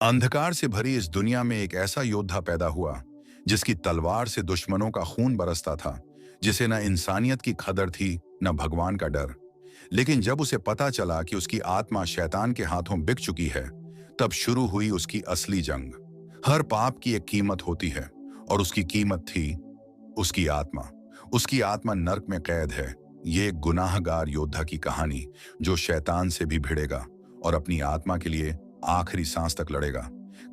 अंधकार से भरी इस दुनिया में एक ऐसा योद्धा पैदा हुआ जिसकी तलवार से दुश्मनों का खून बरसता था, जिसे न इंसानियत की कदर थी न भगवान का डर। लेकिन जब उसे पता चला कि उसकी आत्मा शैतान के हाथों बिक चुकी है, तब शुरू हुई उसकी असली जंग। हर पाप की एक कीमत होती है, और उसकी कीमत थी उसकी आत्मा। उसकी आत्मा नर्क में कैद है। ये एक गुनाहगार योद्धा की कहानी, जो शैतान से भी भिड़ेगा और अपनी आत्मा के लिए आखिरी सांस तक लड़ेगा।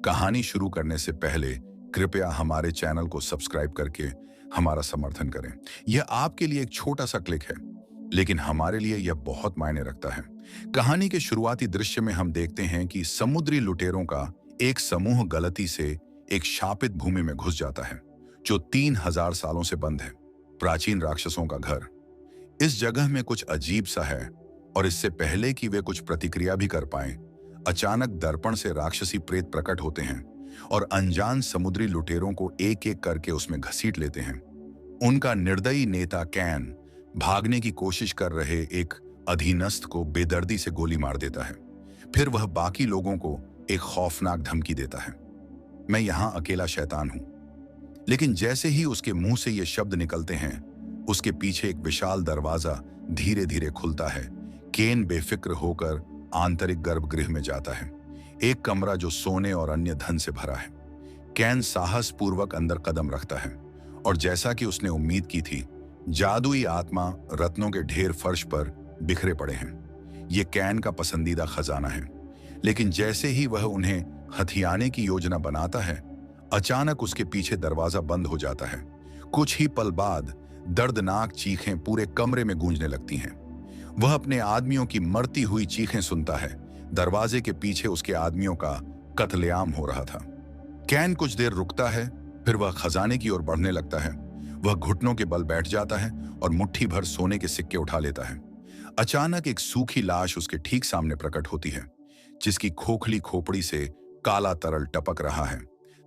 कहानी शुरू करने से पहले कृपया हमारे चैनल को सब्सक्राइब करके हमारा समर्थन करें। यह आपके लिए एक छोटा सा क्लिक है, लेकिन हमारे लिए यह बहुत मायने रखता है। कहानी के शुरुआती दृश्य में हम देखते हैं कि समुद्री लुटेरों का एक समूह गलती से एक शापित भूमि में घुस जाता है, जो 3000 सालों से बंद है। प्राचीन राक्षसों का घर। इस जगह में कुछ अजीब सा है, और इससे पहले कि वे कुछ प्रतिक्रिया भी कर पाएं, अचानक दर्पण से राक्षसी प्रेत प्रकट होते हैं और अनजान समुद्री लुटेरों को एक एक करके उसमें घसीट लेते हैं। उनका निर्दयी नेता कैन भागने की कोशिश कर रहे एक अधीनस्थ को बेदर्दी से गोली मार देता है। फिर वह बाकी लोगों को एक खौफनाक धमकी देता है, मैं यहां अकेला शैतान हूं। लेकिन जैसे ही उसके मुंह से ये शब्द निकलते हैं, उसके पीछे एक विशाल दरवाजा धीरे धीरे खुलता है। केन बेफिक्र होकर आंतरिक गर्भगृह में जाता है, एक कमरा जो सोने और अन्य धन से भरा है। कैन साहस पूर्वक अंदर कदम रखता है, और जैसा कि उसने उम्मीद की थी, जादुई आत्मा रत्नों के ढेर फर्श पर बिखरे पड़े हैं। ये कैन का पसंदीदा खजाना है। लेकिन जैसे ही वह उन्हें हथियाने की योजना बनाता है, अचानक उसके पीछे दरवाजा बंद हो जाता है। कुछ ही पल बाद दर्दनाक चीखें पूरे कमरे में गूंजने लगती हैं। वह अपने आदमियों की मरती हुई चीखें सुनता है। दरवाजे के पीछे उसके आदमियों का कत्लेआम हो रहा था। कैन कुछ देर रुकता है, फिर वह खजाने की ओर बढ़ने लगता है। वह घुटनों के बल बैठ जाता है और मुट्ठी भर सोने के सिक्के उठा लेता है। अचानक एक सूखी लाश उसके ठीक सामने प्रकट होती है, जिसकी खोखली खोपड़ी से काला तरल टपक रहा है।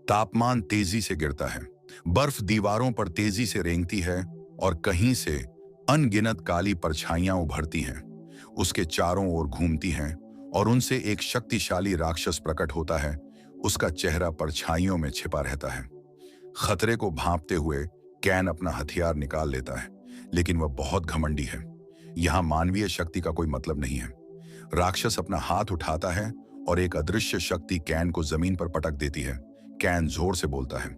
तापमान तेजी से गिरता है, बर्फ दीवारों पर तेजी से रेंगती है, और कहीं से अनगिनत काली परछाइयां उभरती हैं, उसके चारों ओर घूमती हैं, और उनसे एक शक्तिशाली राक्षस प्रकट होता है। उसका चेहरा परछाइयों में छिपा रहता है। खतरे को भांपते हुए कैन अपना हथियार निकाल लेता है, लेकिन वह बहुत घमंडी है। यहां मानवीय शक्ति का कोई मतलब नहीं है। राक्षस अपना हाथ उठाता है और एक अदृश्य शक्ति कैन को जमीन पर पटक देती है। कैन जोर से बोलता है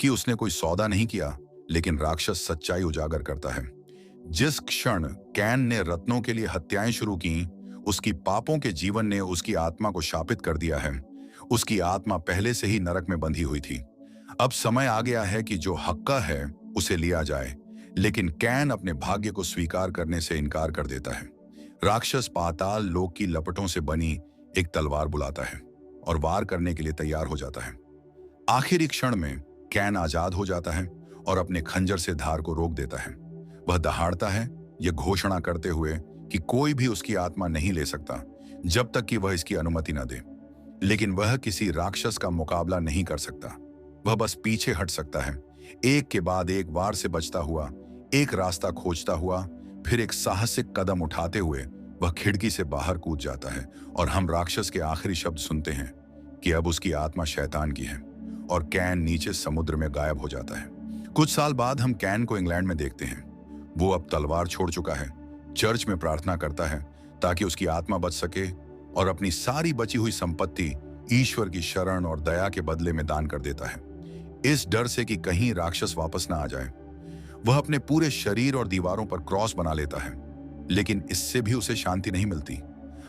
कि उसने कोई सौदा नहीं किया, लेकिन राक्षस सच्चाई उजागर करता है। जिस क्षण कैन ने रत्नों के लिए हत्याएं शुरू की, उसकी पापों के जीवन ने उसकी आत्मा को शापित कर दिया है। उसकी आत्मा पहले से ही नरक में बंधी हुई थी। अब समय आ गया है कि जो हक्का है उसे लिया जाए, लेकिन कैन अपने भाग्य को स्वीकार करने से इनकार कर देता है। राक्षस पाताल लोक की लपटों से बनी एक तलवार बुलाता है और वार करने के लिए तैयार हो जाता है। आखिरी क्षण में कैन आजाद हो जाता है और अपने खंजर से धार को रोक देता है। वह दहाड़ता है, यह घोषणा करते हुए कि कोई भी उसकी आत्मा नहीं ले सकता जब तक कि वह इसकी अनुमति न दे। लेकिन वह किसी राक्षस का मुकाबला नहीं कर सकता। वह बस पीछे हट सकता है, एक के बाद एक वार से बचता हुआ, एक रास्ता खोजता हुआ। फिर एक साहसिक कदम उठाते हुए वह खिड़की से बाहर कूद जाता है, और हम राक्षस के आखिरी शब्द सुनते हैं कि अब उसकी आत्मा शैतान की है, और कैन नीचे समुद्र में गायब हो जाता है। कुछ साल बाद हम कैन को इंग्लैंड में देखते हैं। वो अब तलवार छोड़ चुका है, चर्च में प्रार्थना करता है ताकि उसकी आत्मा बच सके, और अपनी सारी बची हुई संपत्ति ईश्वर की शरण और दया के बदले में दान कर देता है, इस डर से कि कहीं राक्षस वापस ना आ जाए। वह अपने पूरे शरीर और दीवारों पर क्रॉस बना लेता है, लेकिन इससे भी उसे शांति नहीं मिलती।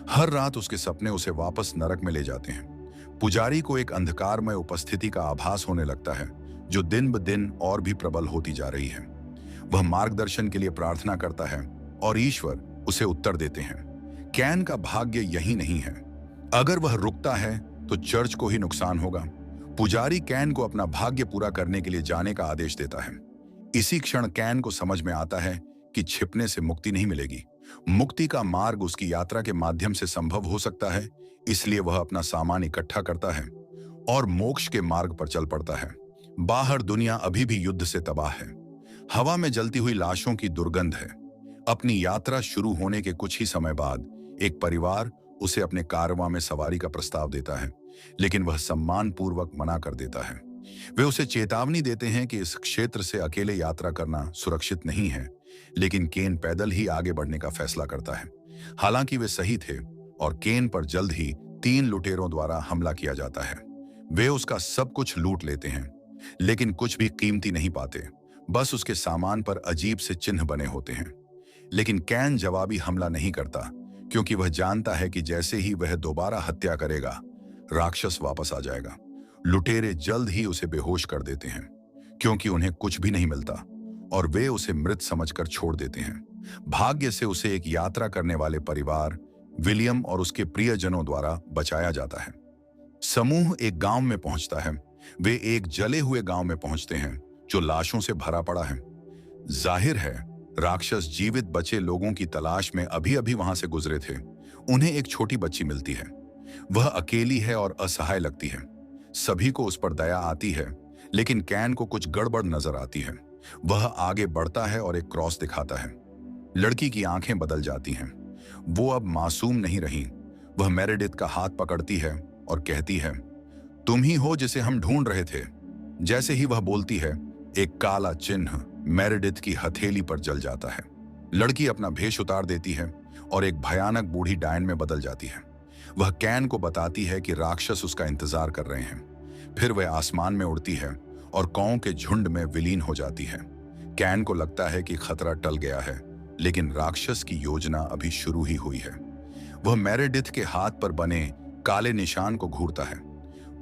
हर रात उसके सपने उसे वापस नरक में ले जाते हैं। पुजारी को एक अंधकारमय उपस्थिति का आभास होने लगता है, जो दिन ब दिन और भी प्रबल होती जा रही है। वह मार्गदर्शन के लिए प्रार्थना करता है, और ईश्वर उसे उत्तर देते हैं। कैन का भाग्य यही नहीं है। अगर वह रुकता है तो चर्च को ही नुकसान होगा। पुजारी कैन को अपना भाग्य पूरा करने के लिए जाने का आदेश देता है। इसी क्षण कैन को समझ में आता है कि छिपने से मुक्ति नहीं मिलेगी। मुक्ति का मार्ग उसकी यात्रा के माध्यम से संभव हो सकता है। इसलिए वह अपना सामान इकट्ठा करता है और मोक्ष के मार्ग पर चल पड़ता है। बाहर दुनिया अभी भी युद्ध से तबाह है। हवा में जलती हुई लाशों की दुर्गंध है। अपनी यात्रा शुरू होने के कुछ ही समय बाद एक परिवार उसे अपने कारवां में सवारी का प्रस्ताव देता है। लेकिन वह सम्मानपूर्वक मना कर देता है। वे उसे चेतावनी देते हैं कि इस क्षेत्र से अकेले यात्रा करना सुरक्षित नहीं है, लेकिन केन पैदल ही आगे बढ़ने का फैसला करता है। हालांकि वे सही थे और केन पर जल्द ही 3 लुटेरों द्वारा हमला किया जाता है। वे उसका सब कुछ लूट लेते हैं, लेकिन कुछ भी कीमती नहीं पाते। बस उसके सामान पर अजीब से चिन्ह बने होते हैं। लेकिन कैन जवाबी हमला नहीं करता, क्योंकि वह जानता है कि जैसे ही वह दोबारा हत्या करेगा, राक्षस वापस आ जाएगा। लुटेरे जल्द ही उसे बेहोश कर देते हैं, क्योंकि उन्हें कुछ भी नहीं मिलता और वे उसे मृत समझकर छोड़ देते हैं। भाग्य से उसे एक यात्रा करने वाले परिवार, विलियम और उसके प्रियजनों द्वारा बचाया जाता है। समूह एक गांव में पहुंचता है। वे एक जले हुए गांव में पहुंचते हैं जो लाशों से भरा पड़ा है। जाहिर है, राक्षस जीवित बचे लोगों की तलाश में अभी अभी वहां से गुजरे थे। उन्हें एक छोटी बच्ची मिलती है। वह अकेली है और असहाय लगती है। सभी को उस पर दया आती है, लेकिन कैन को कुछ गड़बड़ नजर आती है। वह आगे बढ़ता है और एक क्रॉस दिखाता है। लड़की की आंखें बदल जाती हैं। वो अब मासूम नहीं रही। वह मेरेडिथ का हाथ पकड़ती है और कहती है, तुम ही हो जिसे हम ढूंढ रहे थे। जैसे ही वह बोलती है, एक काला चिन्ह मेरेडिथ की हथेली पर जल जाता है। लड़की अपना भेष उतार देती है और एक भयानक बूढ़ी डायन में बदल जाती है। वह कैन को बताती है कि राक्षस उसका इंतजार कर रहे हैं। फिर वह आसमान में उड़ती है और कौओं के झुंड में विलीन हो जाती है। कैन को लगता है कि खतरा टल गया है, लेकिन राक्षस की योजना अभी शुरू ही हुई है। वह मेरेडिथ के हाथ पर बने काले निशान को घूरता है।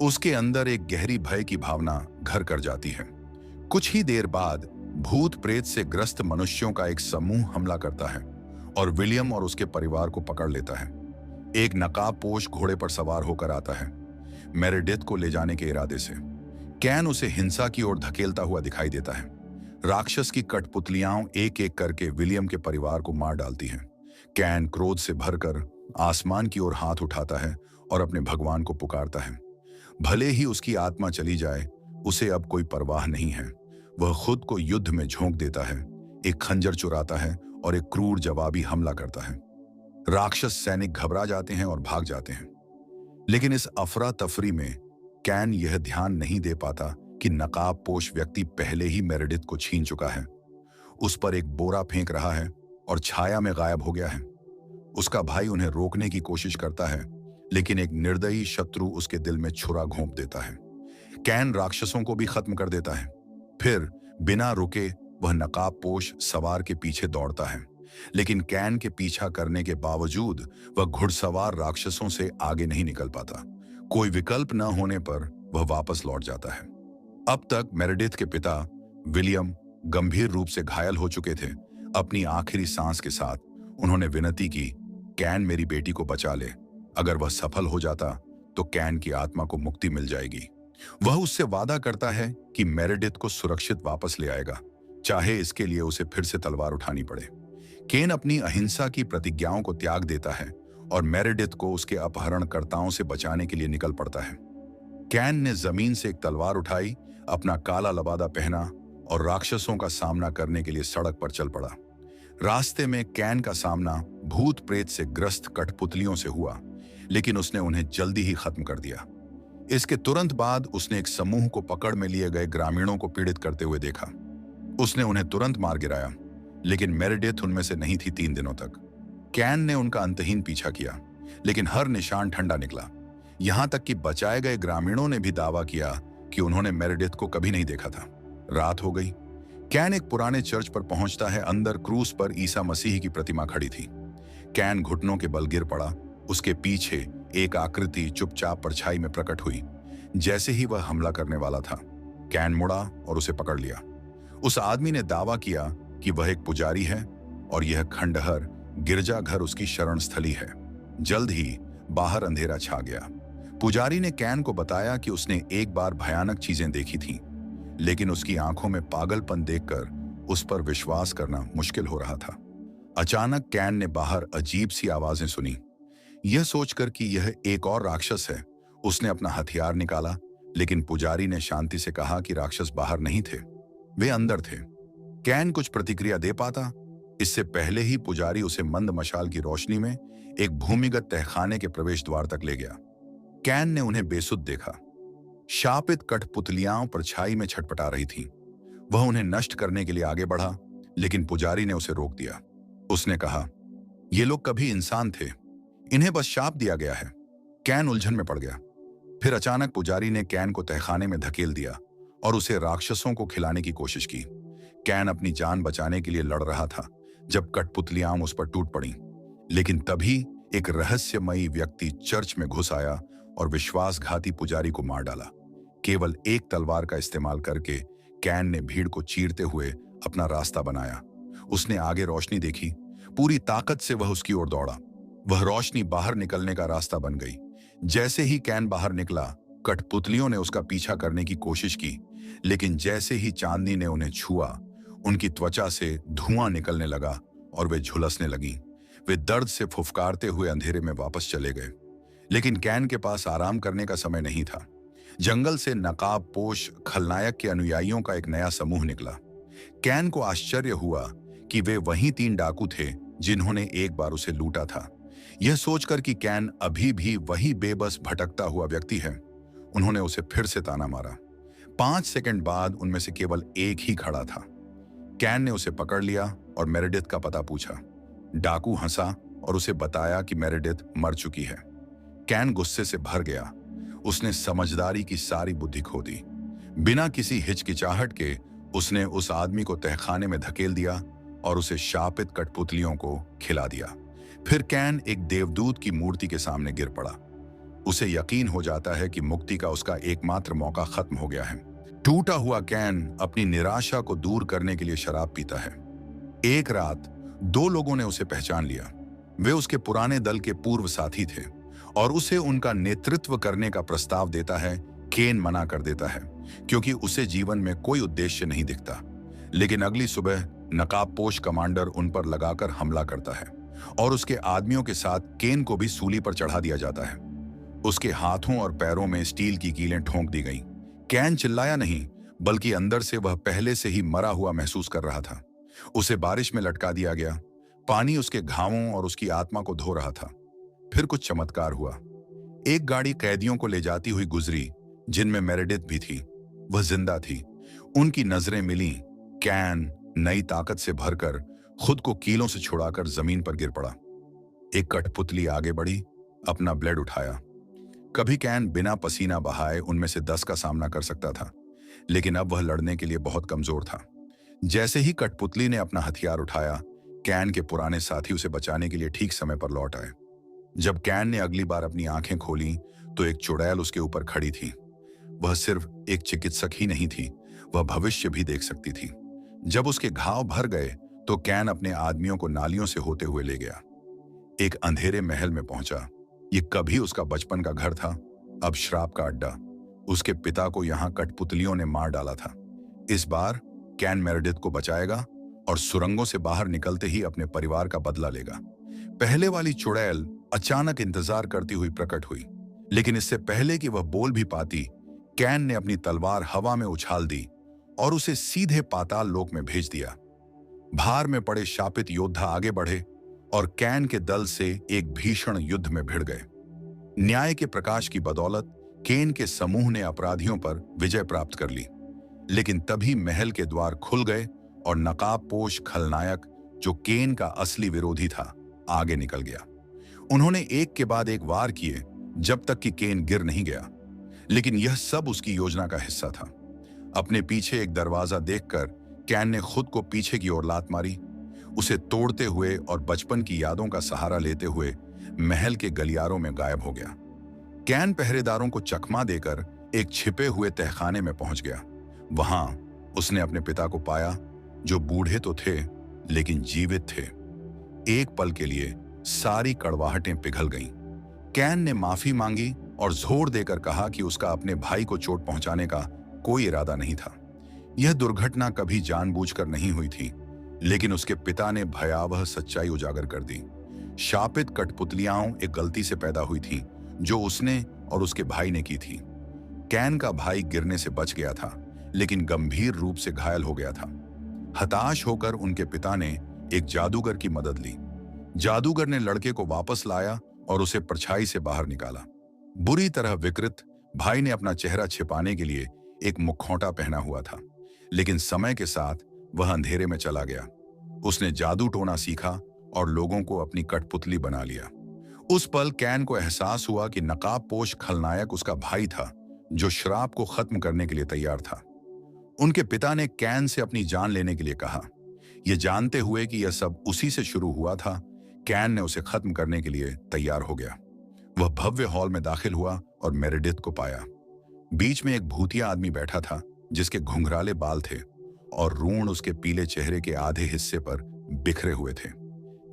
उसके अंदर एक गहरी भय की भावना घर कर जाती है। कुछ ही देर बाद भूत प्रेत से ग्रस्त मनुष्यों का एक समूह हमला करता है और विलियम और उसके परिवार को पकड़ लेता है। एक नकाबपोश घोड़े पर सवार होकर आता है, मेरेडिथ को ले जाने के इरादे से। कैन उसे हिंसा की ओर धकेलता हुआ दिखाई देता है। राक्षस की कठपुतलियां एक एक करके विलियम के परिवार को मार डालती हैं। कैन क्रोध से भरकर आसमान की ओर हाथ उठाता है और अपने भगवान को पुकारता है। भले ही उसकी आत्मा चली जाए, उसे अब कोई परवाह नहीं है। वह खुद को युद्ध में झोंक देता है, एक खंजर चुराता है और एक क्रूर जवाबी हमला करता है। राक्षस सैनिक घबरा जाते हैं और भाग जाते हैं। लेकिन इस अफरा तफरी में कैन यह ध्यान नहीं दे पाता कि नकाबपोश व्यक्ति पहले ही मेरेडिथ को छीन चुका है। उस पर एक बोरा फेंक रहा है और छाया में गायब हो गया है। उसका भाई उन्हें रोकने की कोशिश करता है, लेकिन एक निर्दयी शत्रु उसके दिल में छुरा घोंप देता है। कैन राक्षसों को भी खत्म कर देता है। फिर बिना रुके वह नकाबपोश सवार के पीछे दौड़ता है, लेकिन कैन के पीछा करने के बावजूद वह घुड़सवार राक्षसों से आगे नहीं निकल पाता। कोई विकल्प न होने पर वह वापस लौट जाता है। अब तक मेरेडिथ के पिता विलियम गंभीर रूप से घायल हो चुके थे। अपनी आखिरी सांस के साथ उन्होंने विनती की, कैन मेरी बेटी को बचा ले। अगर वह सफल हो जाता तो कैन की आत्मा को मुक्ति मिल जाएगी। वह उससे वादा करता है कि मेरेडिथ को सुरक्षित वापस ले आएगा, चाहे इसके लिए उसे फिर से तलवार उठानी पड़े। केन अपनी अहिंसा की प्रतिज्ञाओं को त्याग देता है और मेरेडिथ को उसके अपहरणकर्ताओं से बचाने के लिए निकल पड़ता है। कैन ने जमीन से एक तलवार उठाई, अपना काला लबादा पहना और राक्षसों का सामना करने के लिए सड़क पर चल पड़ा। रास्ते में कैन का सामना भूत प्रेत से ग्रस्त कठपुतलियों से हुआ, लेकिन उसने उन्हें जल्दी ही खत्म कर दिया। इसके तुरंत बाद उसने एक समूह को पकड़ में लिए गए ग्रामीणों को पीड़ित करते हुए देखा। उसने उन्हें तुरंत मार गिराया, लेकिन मेरेडिथ उनमें से नहीं थी 3 दिनों तक। कैन ने उनका अंतहीन पीछा किया, लेकिन हर निशान ठंडा निकला। यहां तक कि बचाए गए ग्रामीणों ने भी दावा किया कि उन्होंने मेरेडिथ को कभी नहीं देखा था। रात हो गई। कैन एक पुराने चर्च पर पहुंचता है। अंदर क्रूस पर ईसा मसीह की प्रतिमा खड़ी थी। कैन घुटनों के बल गिर पड़ा। उसके पीछे एक आकृति चुपचाप परछाई में प्रकट हुई। जैसे ही वह हमला करने वाला था, कैन मुड़ा और उसे पकड़ लिया। उस आदमी ने दावा किया कि वह एक पुजारी है और यह खंडहर गिरजाघर उसकी शरण स्थली है। जल्द ही बाहर अंधेरा छा गया। पुजारी ने कैन को बताया कि उसने एक बार भयानक चीजें देखी थीं, लेकिन उसकी आंखों में पागलपन देखकर उस पर विश्वास करना मुश्किल हो रहा था। अचानक कैन ने बाहर अजीब सी आवाजें सुनी। यह सोचकर कि यह एक और राक्षस है, उसने अपना हथियार निकाला, लेकिन पुजारी ने शांति से कहा कि राक्षस बाहर नहीं थे, वे अंदर थे। कैन कुछ प्रतिक्रिया दे पाता, इससे पहले ही पुजारी उसे मंद मशाल की रोशनी में एक भूमिगत तहखाने के प्रवेश द्वार तक ले गया। कैन ने उन्हें बेसुध देखा। शापित कठपुतलियां परछाई में छटपटा रही थीं। वह उन्हें नष्ट करने के लिए आगे बढ़ा, लेकिन पुजारी ने उसे रोक दिया। उसने कहा, ये लोग कभी इंसान थे, इन्हें बस शाप दिया गया है। कैन उलझन में पड़ गया। फिर अचानक पुजारी ने कैन को तहखाने में धकेल दिया और उसे राक्षसों को खिलाने की कोशिश की। कैन अपनी जान बचाने के लिए लड़ रहा था जब कठपुतलियां उस पर टूट पड़ीं। लेकिन तभी एक रहस्यमयी व्यक्ति चर्च में घुस आया और विश्वासघाती पुजारी को मार डाला। केवल एक तलवार का इस्तेमाल करके कैन ने भीड़ को चीरते हुए अपना रास्ता बनाया। उसने आगे रोशनी देखी। पूरी ताकत से वह उसकी ओर दौड़ा। वह रोशनी बाहर निकलने का रास्ता बन गई। जैसे ही कैन बाहर निकला, कठपुतलियों ने उसका पीछा करने की कोशिश की, लेकिन जैसे ही चांदनी ने उन्हें छुआ, उनकी त्वचा से धुआं निकलने लगा और वे झुलसने लगीं। वे दर्द से फुफकारते हुए अंधेरे में वापस चले गए। लेकिन कैन के पास आराम करने का समय नहीं था। जंगल से नकाबपोश खलनायक के अनुयायियों का एक नया समूह निकला। कैन को आश्चर्य हुआ कि वे वही 3 डाकू थे जिन्होंने एक बार उसे लूटा था। यह सोचकर कि कैन अभी भी वही बेबस भटकता हुआ व्यक्ति है, उन्होंने उसे फिर से ताना मारा। 5 सेकंड बाद उनमें से केवल एक ही खड़ा था। कैन ने उसे पकड़ लिया और मेरेडिथ का पता पूछा। डाकू हंसा और उसे बताया कि मेरेडिथ मर चुकी है। कैन गुस्से से भर गया। उसने समझदारी की सारी बुद्धि खो दी। बिना किसी हिचकिचाहट के उसने उस आदमी को तहखाने में धकेल दिया और उसे शापित कठपुतलियों को खिला दिया। फिर कैन एक देवदूत की मूर्ति के सामने गिर पड़ा। उसे यकीन हो जाता है कि मुक्ति का उसका एकमात्र मौका खत्म हो गया है। टूटा हुआ कैन अपनी निराशा को दूर करने के लिए शराब पीता है। एक रात 2 लोगों ने उसे पहचान लिया। वे उसके पुराने दल के पूर्व साथी थे और उसे उनका नेतृत्व करने का प्रस्ताव देता है। कैन मना कर देता है क्योंकि उसे जीवन में कोई उद्देश्य नहीं दिखता। लेकिन अगली सुबह नकाबपोश कमांडर उन पर लगाकर हमला करता है और उसके आदमियों के साथ कैन को भी सूली पर चढ़ा दिया जाता है। उसके हाथों और पैरों में स्टील की कीलें ठोंक दी गईं। कैन चिल्लाया नहीं, बल्कि अंदर से वह पहले से ही मरा हुआ महसूस कर रहा था। उसे बारिश में लटका दिया गया। पानी उसके घावों और उसकी आत्मा को धो रहा था। फिर कुछ चमत्कार हुआ। एक गाड़ी कैदियों को ले जाती हुई गुजरी, जिनमें मेरेडिथ भी थी। वह जिंदा थी। उनकी नजरें मिलीं। कैन नई ताकत से भरकर खुद को कीलों से छुड़ाकर जमीन पर गिर पड़ा। एक कठपुतली आगे बढ़ी, अपना ब्लेड उठाया। कभी कैन बिना पसीना बहाए उनमें से 10 का सामना कर सकता था, लेकिन अब वह लड़ने के लिए बहुत कमजोर था। जैसे ही कठपुतली ने अपना हथियार उठाया, कैन के पुराने साथी उसे बचाने के लिए ठीक समय पर लौट आए। जब कैन ने अगली बार अपनी आंखें खोली तो एक चुड़ैल उसके ऊपर खड़ी थी। वह सिर्फ एक चिकित्सक ही नहीं थी, वह भविष्य भी देख सकती थी। जब उसके घाव भर गए तो कैन अपने आदमियों को नालियों से होते हुए ले गया। एक अंधेरे महल में पहुंचा। ये कभी उसका बचपन का घर था, अब श्राप का अड्डा। उसके पिता को यहां कठपुतलियों ने मार डाला था। इस बार कैन मेरेडिथ को बचाएगा और सुरंगों से बाहर निकलते ही अपने परिवार का बदला लेगा। पहले वाली चुड़ैल अचानक इंतजार करती हुई प्रकट हुई, लेकिन इससे पहले कि वह बोल भी पाती, कैन ने अपनी तलवार हवा में उछाल दी और उसे सीधे पाताल लोक में भेज दिया। भार में पड़े शापित योद्धा आगे बढ़े और कैन के दल से एक भीषण युद्ध में भिड़ गए। न्याय के प्रकाश की बदौलत कैन के समूह ने अपराधियों पर विजय प्राप्त कर ली। लेकिन तभी महल के द्वार खुल गए और नकाबपोश खलनायक, जो कैन का असली विरोधी था, आगे निकल गया। उन्होंने एक के बाद एक वार किए जब तक कि कैन गिर नहीं गया। लेकिन यह सब उसकी योजना का हिस्सा था। अपने पीछे एक दरवाजा देखकर कैन ने खुद को पीछे की ओर लात मारी। उसे तोड़ते हुए और बचपन की यादों का सहारा लेते हुए महल के गलियारों में गायब हो गया। कैन पहरेदारों को चकमा देकर एक छिपे हुए तहखाने में पहुंच गया। वहां उसने अपने पिता को पाया, जो बूढ़े तो थे लेकिन जीवित थे। एक पल के लिए सारी कड़वाहटें पिघल गईं। कैन ने माफी मांगी और जोर देकर कहा कि उसका अपने भाई को चोट पहुंचाने का कोई इरादा नहीं था। यह दुर्घटना कभी जानबूझकर नहीं हुई थी, लेकिन उसके पिता ने भयावह सच्चाई उजागर कर दी। शापित कठपुतलियां एक गलती से पैदा हुई थी, जो उसने और उसके भाई ने की थी। कैन का भाई गिरने से बच गया था, लेकिन गंभीर रूप से घायल हो गया था। हताश होकर उनके पिता ने एक जादूगर की मदद ली। जादूगर ने लड़के को वापस लाया और उसे परछाई से बाहर निकाला। बुरी तरह विकृत भाई ने अपना चेहरा छिपाने के लिए एक मुखौटा पहना हुआ था, लेकिन समय के साथ वह अंधेरे में चला गया। उसने जादू टोना सीखा और लोगों को अपनी कठपुतली बना लिया। उस पल कैन को एहसास हुआ कि नकाबपोश खलनायक उसका भाई था, जो श्राप को खत्म करने के लिए तैयार था। उनके पिता ने कैन से अपनी जान लेने के लिए कहा। यह जानते हुए कि यह सब उसी से शुरू हुआ था, कैन ने उसे खत्म करने के लिए तैयार हो गया। वह भव्य हॉल में दाखिल हुआ और मेरेडिथ को पाया। बीच में एक भूतिया आदमी बैठा था, जिसके घुंघराले बाल थे और रूण उसके पीले चेहरे के आधे हिस्से पर बिखरे हुए थे।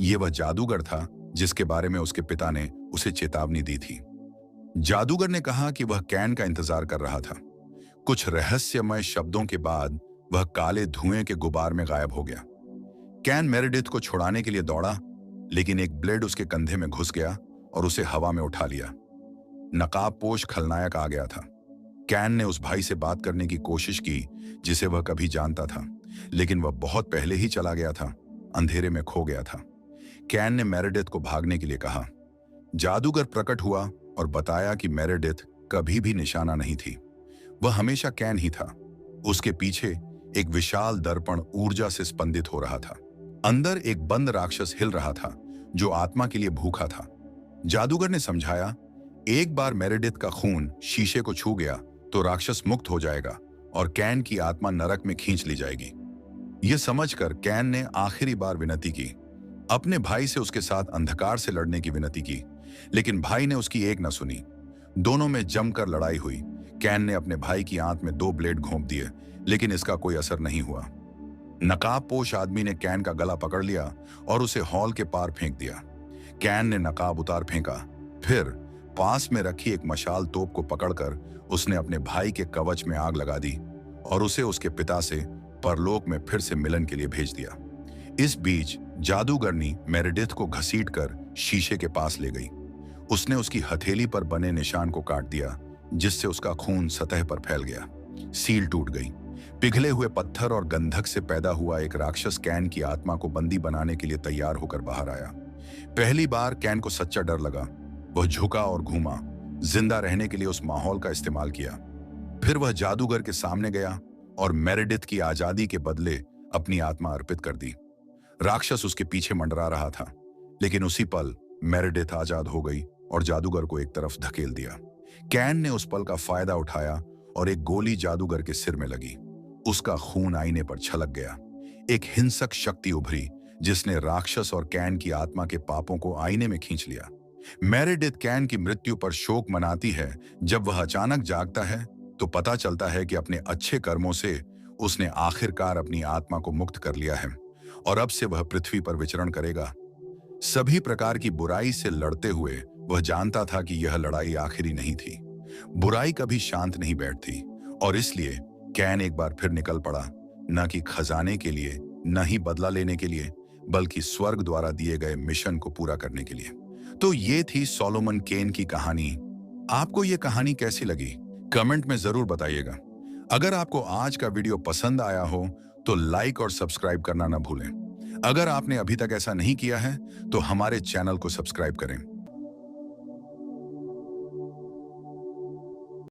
यह वह जादूगर था जिसके बारे में उसके पिता ने उसे चेतावनी दी थी। जादूगर ने कहा कि वह कैन का इंतजार कर रहा था। कुछ रहस्यमय शब्दों के बाद वह काले धुएं के गुबार में गायब हो गया। कैन मेरेडिथ को छुड़ाने के लिए दौड़ा, लेकिन एक ब्लेड उसके कंधे में घुस गया और उसे हवा में उठा लिया। नकाबपोश खलनायक आ गया था। कैन ने उस भाई से बात करने की कोशिश की जिसे वह कभी जानता था, लेकिन वह बहुत पहले ही चला गया था, अंधेरे में खो गया था। कैन ने मेरेडिथ को भागने के लिए कहा। जादूगर प्रकट हुआ और बताया कि मेरेडिथ कभी भी निशाना नहीं थी, वह हमेशा कैन ही था। उसके पीछे एक विशाल दर्पण ऊर्जा से स्पंदित हो रहा था। अंदर एक बंद राक्षस हिल रहा था, जो आत्मा के लिए भूखा था। जादूगर ने समझाया, एक बार मेरेडिथ का खून शीशे को छू गया तो राक्षस मुक्त हो जाएगा और कैन की आत्मा नरक में खींच ली जाएगी। यह समझकर कैन ने आखिरी बार विनती की, अपने भाई से उसके साथ अंधकार से लड़ने की विनती की, लेकिन भाई ने उसकी एक न सुनी। दोनों में जमकर लड़ाई हुई। कैन ने अपने भाई की आंत में 2 ब्लेड घोंप दिए, लेकिन इसका कोई असर नहीं हुआ। नकाबपोश आदमी ने कैन का गला पकड़ लिया और उसे हॉल के पार फेंक दिया। कैन ने नकाब उतार फेंका, फिर पास में रखी एक मशाल तोप को पकड़कर उसने अपने भाई के कवच में आग लगा दी और उसे उसके पिता से परलोक में फिर से मिलन के लिए भेज दिया। इस बीच जादूगरनी मेरेडिथ को घसीटकर शीशे के पास ले गई। उसने उसकी हथेली पर बने निशान को काट दिया, जिससे उसका खून सतह पर फैल गया। सील टूट गई। पिघले हुए पत्थर और गंधक से पैदा हुआ एक राक्षस कैन की आत्मा को बंदी बनाने के लिए तैयार होकर बाहर आया। पहली बार कैन को सच्चा डर लगा। वह झुका और घूमा, जिंदा रहने के लिए उस माहौल का इस्तेमाल किया। फिर वह जादूगर के सामने गया और मेरेडिथ की आजादी के बदले अपनी आत्मा अर्पित कर दी। राक्षस उसके पीछे मंडरा रहा था, लेकिन उसी पल मेरेडिथ आजाद हो गई और जादूगर को एक तरफ धकेल दिया। कैन ने उस पल का फायदा उठाया और एक गोली जादूगर के सिर में लगी। उसका खून आईने पर छलक गया। एक हिंसक शक्ति उभरी, जिसने राक्षस और कैन की आत्मा के पापों को आईने में खींच लिया। मेरेडिथ कैन की मृत्यु पर शोक मनाती है। जब वह अचानक जागता है तो पता चलता है कि अपने अच्छे कर्मों से उसने आखिरकार अपनी आत्मा को मुक्त कर लिया है और अब से वह पृथ्वी पर विचरण करेगा। सभी प्रकार की बुराई से लड़ते हुए वह जानता था कि यह लड़ाई आखिरी नहीं थी। बुराई कभी शांत नहीं बैठती और इसलिए कैन एक बार फिर निकल पड़ा, न कि खजाने के लिए, न ही बदला लेने के लिए, बल्कि स्वर्ग द्वारा दिए गए मिशन को पूरा करने के लिए। तो ये थी सोलोमन केन की कहानी। आपको ये कहानी कैसी लगी कमेंट में जरूर बताइएगा। अगर आपको आज का वीडियो पसंद आया हो तो लाइक और सब्सक्राइब करना ना भूलें। अगर आपने अभी तक ऐसा नहीं किया है तो हमारे चैनल को सब्सक्राइब करें